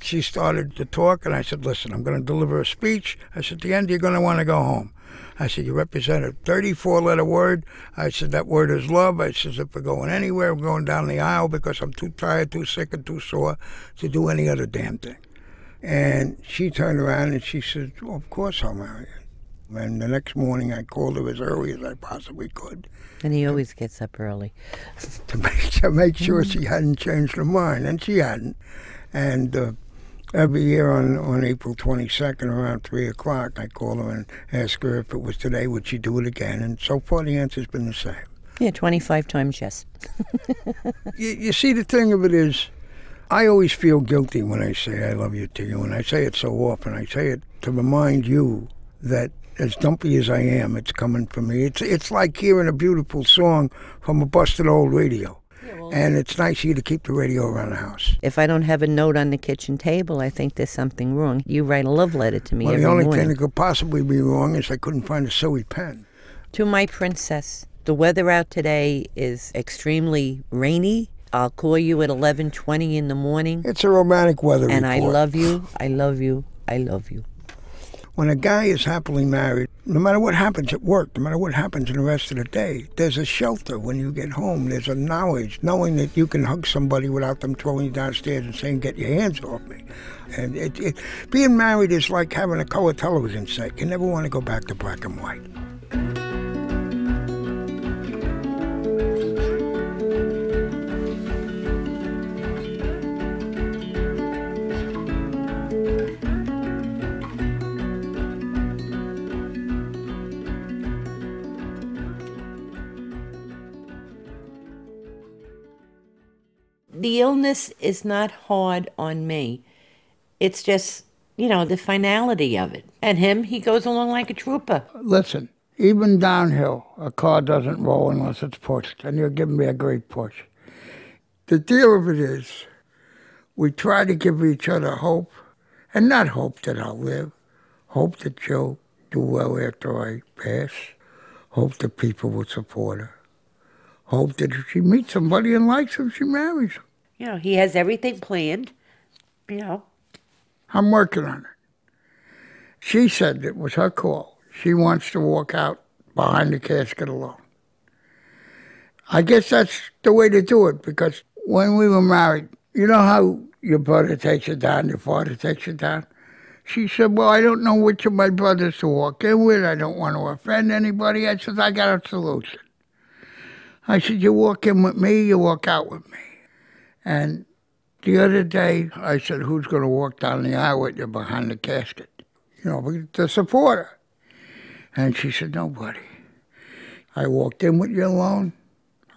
she started to talk, and I said, listen, I'm going to deliver a speech. I said, at the end, you're going to want to go home. I said, you represent a 34-letter word. I said, that word is love. I said, if we're going anywhere, we're going down the aisle because I'm too tired, too sick, and too sore to do any other damn thing. And she turned around and she said, well, of course I'll marry you. And the next morning I called her as early as I possibly could. And he always gets up early. to make sure she hadn't changed her mind. And she hadn't. And every year on April 22nd around 3 o'clock, I call her and ask her if it was today, would she do it again? And so far the answer's been the same. Yeah, 25 times yes. You see, the thing of it is, I always feel guilty when I say I love you to you, and I say it so often. I say it to remind you that as dumpy as I am, it's coming from me. It's like hearing a beautiful song from a busted old radio. And it's nice of you to keep the radio around the house. If I don't have a note on the kitchen table, I think there's something wrong. You write a love letter to me every morning. The only thing that could possibly be wrong is I couldn't find a silly pen. To my princess, the weather out today is extremely rainy. I'll call you at 11:20 in the morning. It's a romantic weather and report. I love you, I love you, I love you. When a guy is happily married, no matter what happens at work, no matter what happens in the rest of the day, there's a shelter when you get home. There's a knowledge, knowing that you can hug somebody without them throwing you downstairs and saying, get your hands off me. And being married is like having a color television set. You never want to go back to black and white. The illness is not hard on me. It's just, the finality of it. And him, he goes along like a trooper. Listen, even downhill, a car doesn't roll unless it's pushed, and you're giving me a great push. The deal of it is, we try to give each other hope, and not hope that I'll live, hope that she'll do well after I pass, hope that people will support her, hope that if she meets somebody and likes him, she marries him. He has everything planned, I'm working on it. She said it was her call. She wants to walk out behind the casket alone. I guess that's the way to do it, because when we were married, you know how your brother takes you down, your father takes you down? She said, well, I don't know which of my brothers to walk in with. I don't want to offend anybody. I said, I got a solution. I said, you walk in with me, you walk out with me. And the other day, I said, who's going to walk down the aisle with you behind the casket? To support her. And she said, nobody. I walked in with you alone.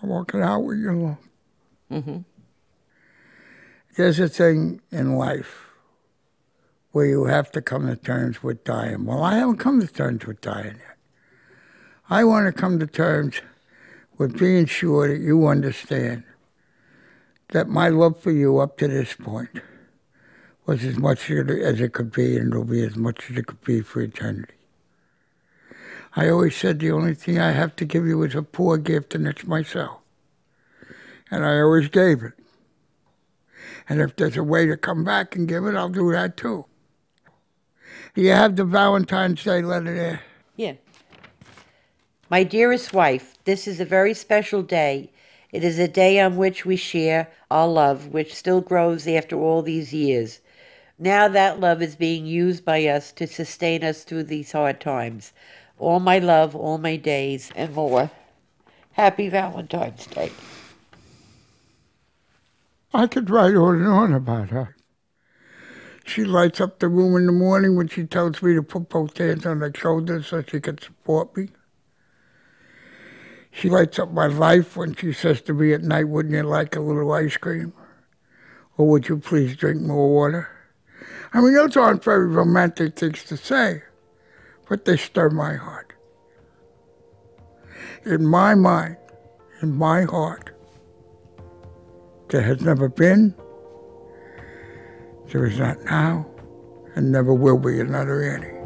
I'm walking out with you alone. Mm-hmm. There's a thing in life where you have to come to terms with dying. Well, I haven't come to terms with dying yet. I want to come to terms with being sure that you understand that my love for you up to this point was as much as it could be, and it'll be as much as it could be for eternity. I always said the only thing I have to give you is a poor gift, and it's myself. And I always gave it. And if there's a way to come back and give it, I'll do that too. Do you have the Valentine's Day letter there? Yeah. My dearest wife, this is a very special day. It is a day on which we share our love, which still grows after all these years. Now that love is being used by us to sustain us through these hard times. All my love, all my days, and more. Happy Valentine's Day. I could write on and on about her. She lights up the room in the morning when she tells me to put both hands on her shoulders so she can support me. She lights up my life when she says to me at night, wouldn't you like a little ice cream? Or would you please drink more water? I mean, those aren't very romantic things to say, but they stir my heart. In my mind, in my heart, there has never been, there is not now, and never will be another Annie.